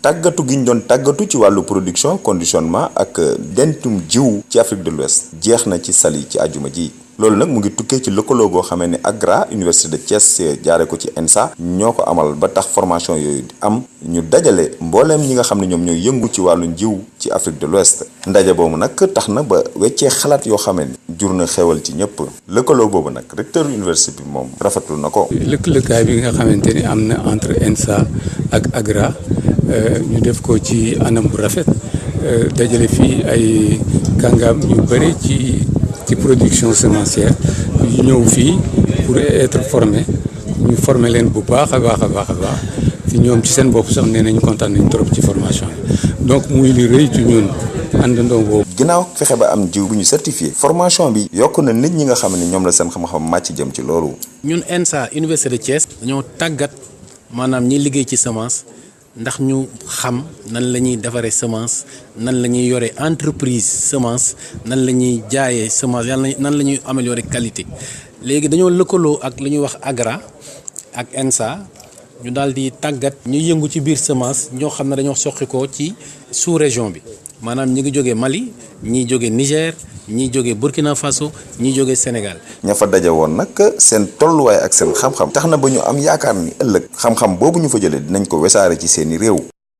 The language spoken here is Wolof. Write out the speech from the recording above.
tàggatu gi ñu doon tàggatu ci wàllu production conditionnement ak dentum jiw ci Afrique de l'Ouest jeex na ci Saly ci àjjuma ji. loolu nag mu ngi tukkee ci lëkkaloo goo xamee ne AGRA Université de Thiès jaare ko ci ENSA ñoo ko amal ba tax formation yooyu am ñu dajale mbooleem ñi nga xam ne ñoom ñooy yëngu ci wàllu njiw ci Afrique de l'Ouest ndaje boobu nag tax na ba weccee xalaat yoo xamee ne jur na xewal ci ñëpp lëkkaloo boobu nag recteur université bi moom rafetlu na ko. lëkkalookaay bi nga xamante ni am na entre ENSA ak AGRA ñu def ko ci anam bu rafet dajale fii ay kàngaam yu bëri ci production semencière yu ñëw fii pour être formé ñu former leen bu baax a baax ci ñoom ci seen bopp sax nee nañu kontaan nañu trop ci formation bi donc muy li rëy ci ñun àndandoo boobu. ginnaaw fexe ba am jiw bu ñu certifié formation bi yokk na nit ñi nga xam ne ñoom la seen xam-xam màcc jëm ci loolu. ñun ENSA Université de Thiès dañoo tàggat maanaam ñi liggéey ci semence ndax ñu xam nan la ñuy defaree semence nan la ñuy yore entreprise semence nan la ñuy jaayee semence nan la ñuy améliorer qualité léegi dañoo lëkkaloo ak lu ñuy wax AGRA ak ENSA ñu daal di tàggat ñu yëngu ci biir semence ñoo xam ne dañoo soqikoo ci sous-région bi maanaam ñi ngi jógee Mali ñii jógee Niger ñii jógee Burkina Faso ñii jógee Sénégal. ña fa daje woon nag seen tolluwaay ak seen xam-xam tax na ba ñu am yaakaar ni ëllëg xam-xam boobu ñu fa jëlee dinañ ko wesaare ci seeni réew.